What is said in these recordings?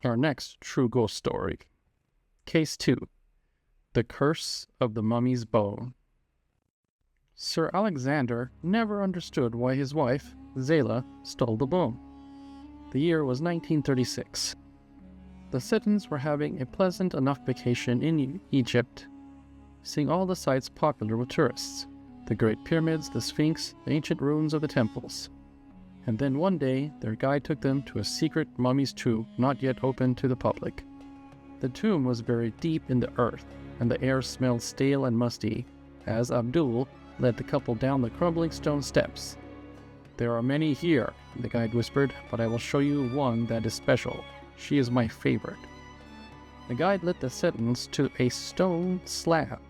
Our next true ghost story. Case 2. The Curse of the Mummy's Bone. Sir Alexander never understood why his wife, Zela, stole the bone. The year was 1936. The Setons were having a pleasant enough vacation in Egypt, seeing all the sights popular with tourists, the Great Pyramids, the Sphinx, the ancient ruins of the temples. And then one day, their guide took them to a secret mummy's tomb not yet open to the public. The tomb was buried deep in the earth, and the air smelled stale and musty, as Abdul led the couple down the crumbling stone steps. "There are many here," the guide whispered, "but I will show you one that is special. She is my favorite." The guide led the Setons to a stone slab.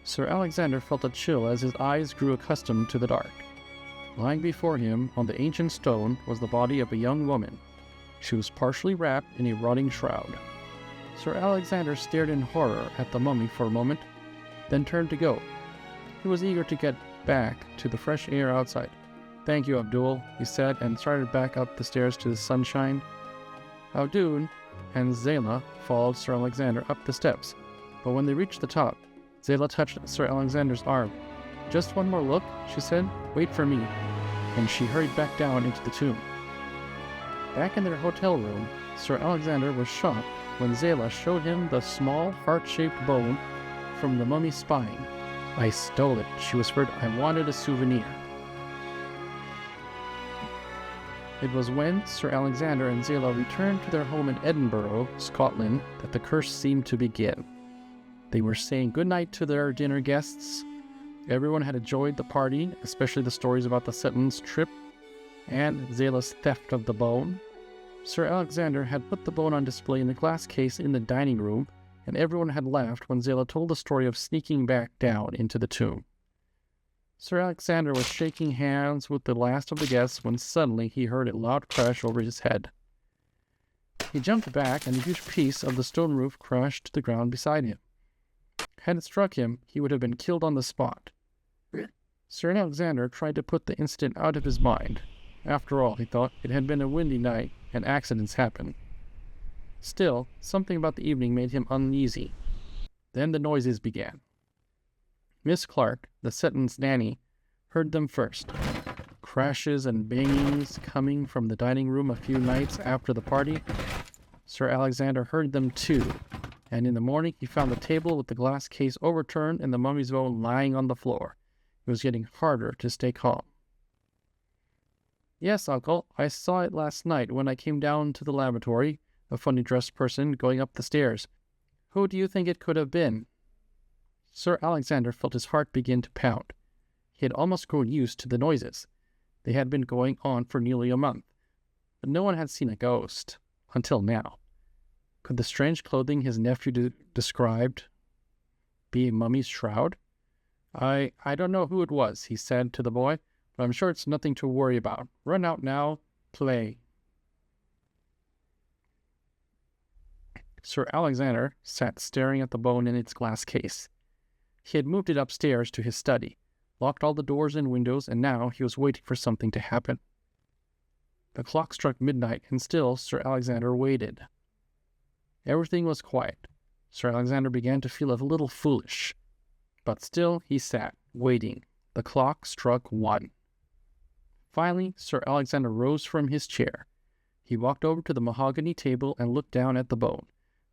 Sir Alexander felt a chill as his eyes grew accustomed to the dark. Lying before him on the ancient stone was the body of a young woman. She was partially wrapped in a rotting shroud. Sir Alexander stared in horror at the mummy for a moment, then turned to go. He was eager to get back to the fresh air outside. "Thank you, Abdul," he said, and started back up the stairs to the sunshine. Abdul and Zela followed Sir Alexander up the steps, but when they reached the top, Zela touched Sir Alexander's arm. "Just one more look," she said. "Wait for me." And she hurried back down into the tomb. Back in their hotel room, Sir Alexander was shocked when Zela showed him the small, heart-shaped bone from the mummy's spine. "I stole it," she whispered. "I wanted a souvenir." It was when Sir Alexander and Zela returned to their home in Edinburgh, Scotland, that the curse seemed to begin. They were saying goodnight to their dinner guests. Everyone had enjoyed the party, especially the stories about the Setons' trip and Zela's theft of the bone. Sir Alexander had put the bone on display in a glass case in the dining room, and everyone had laughed when Zela told the story of sneaking back down into the tomb. Sir Alexander was shaking hands with the last of the guests when suddenly he heard a loud crash over his head. He jumped back, and a huge piece of the stone roof crashed to the ground beside him. Had it struck him, he would have been killed on the spot. Sir Alexander tried to put the incident out of his mind. After all, he thought, it had been a windy night, and accidents happen. Still, something about the evening made him uneasy. Then the noises began. Miss Clark, the Seton's nanny, heard them first. Crashes and bangings coming from the dining room a few nights after the party. Sir Alexander heard them too, and in the morning he found the table with the glass case overturned and the mummy's bone lying on the floor. It was getting harder to stay calm. "Yes, uncle, I saw it last night when I came down to the laboratory, a funny-dressed person going up the stairs. Who do you think it could have been?" Sir Alexander felt his heart begin to pound. He had almost grown used to the noises. They had been going on for nearly a month, but no one had seen a ghost, until now. Could the strange clothing his nephew described be a mummy's shroud? I don't know who it was," he said to the boy, "but I'm sure it's nothing to worry about. Run out now, play." Sir Alexander sat staring at the bone in its glass case. He had moved it upstairs to his study, locked all the doors and windows, and now he was waiting for something to happen. The clock struck midnight, and still Sir Alexander waited. Everything was quiet. Sir Alexander began to feel a little foolish. But still he sat, waiting. The clock struck 1. Finally, Sir Alexander rose from his chair. He walked over to the mahogany table and looked down at the bone.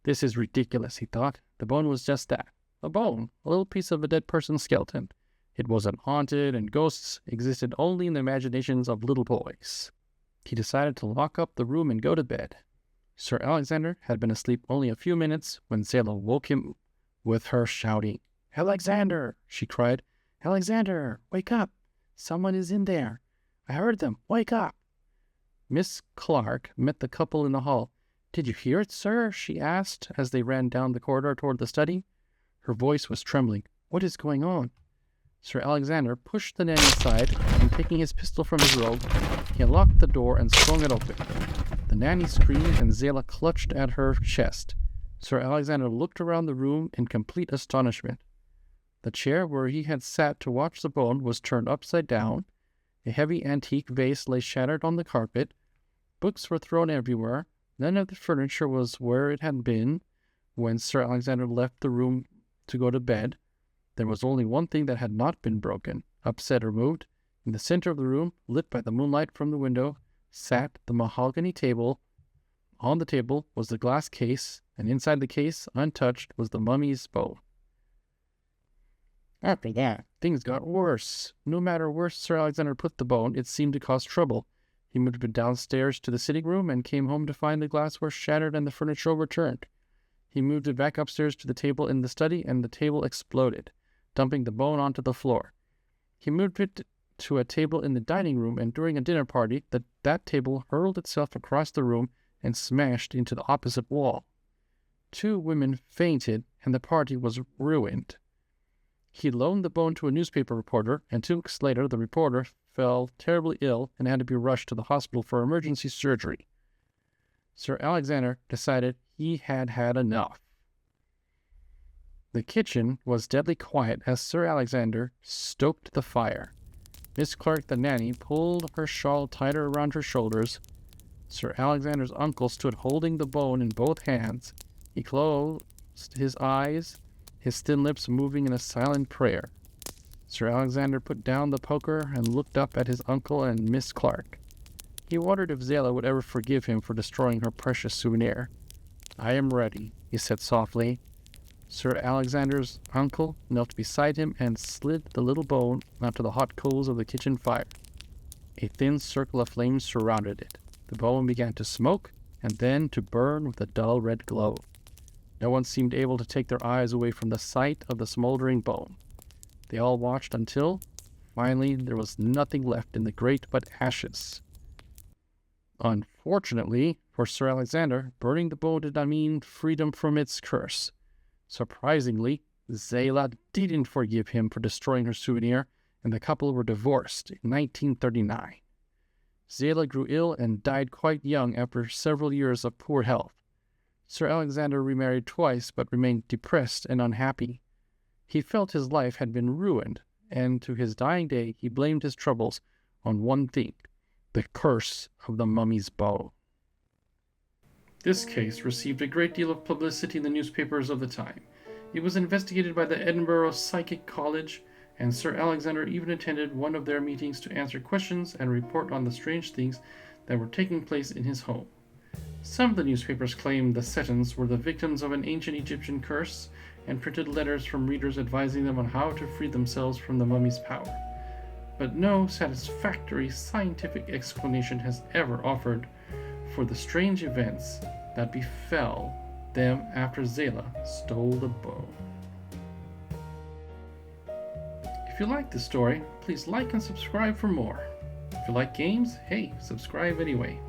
"This is ridiculous," he thought. The bone was just that. A bone, a little piece of a dead person's skeleton. It wasn't haunted, and ghosts existed only in the imaginations of little boys. He decided to lock up the room and go to bed. Sir Alexander had been asleep only a few minutes when Zela woke him with her shouting. "Alexander!" she cried. "Alexander, wake up! Someone is in there. I heard them. Wake up!" Miss Clark met the couple in the hall. "Did you hear it, sir?" she asked as they ran down the corridor toward the study. Her voice was trembling. "What is going on?" Sir Alexander pushed the nanny aside, and taking his pistol from his robe, he unlocked the door and swung it open. The nanny screamed, and Zela clutched at her chest. Sir Alexander looked around the room in complete astonishment. The chair where he had sat to watch the bone was turned upside down. A heavy antique vase lay shattered on the carpet. Books were thrown everywhere. None of the furniture was where it had been when Sir Alexander left the room to go to bed. There was only one thing that had not been broken, upset or moved. In the center of the room, lit by the moonlight from the window, sat the mahogany table. On the table was the glass case, and inside the case, untouched, was the mummy's bow. After that, things got worse. No matter where Sir Alexander put the bone, it seemed to cause trouble. He moved it downstairs to the sitting room and came home to find the glassware shattered and the furniture overturned. He moved it back upstairs to the table in the study, and the table exploded, dumping the bone onto the floor. He moved it to a table in the dining room, and during a dinner party, that table hurled itself across the room and smashed into the opposite wall. 2 women fainted, and the party was ruined. He loaned the bone to a newspaper reporter, and 2 weeks later the reporter fell terribly ill and had to be rushed to the hospital for emergency surgery. Sir Alexander decided he had had enough. The kitchen was deadly quiet as Sir Alexander stoked the fire. Miss Clark, the nanny, pulled her shawl tighter around her shoulders. Sir Alexander's uncle stood holding the bone in both hands. He closed his eyes, his thin lips moving in a silent prayer. Sir Alexander put down the poker and looked up at his uncle and Miss Clark. He wondered if Zela would ever forgive him for destroying her precious souvenir. "I am ready," he said softly. Sir Alexander's uncle knelt beside him and slid the little bone onto the hot coals of the kitchen fire. A thin circle of flames surrounded it. The bone began to smoke and then to burn with a dull red glow. No one seemed able to take their eyes away from the sight of the smoldering bone. They all watched until, finally, there was nothing left in the grate but ashes. Unfortunately for Sir Alexander, burning the bone did not mean freedom from its curse. Surprisingly, Zela didn't forgive him for destroying her souvenir, and the couple were divorced in 1939. Zela grew ill and died quite young after several years of poor health. Sir Alexander remarried twice but remained depressed and unhappy. He felt his life had been ruined, and to his dying day he blamed his troubles on one thing: the curse of the mummy's bow. This case received a great deal of publicity in the newspapers of the time. It was investigated by the Edinburgh Psychic College, and Sir Alexander even attended one of their meetings to answer questions and report on the strange things that were taking place in his home. Some of the newspapers claimed the Setons were the victims of an ancient Egyptian curse and printed letters from readers advising them on how to free themselves from the mummy's power. But no satisfactory scientific explanation has ever offered for the strange events that befell them after Zela stole the bow. If you like this story, please like and subscribe for more. If you like games, hey, subscribe anyway.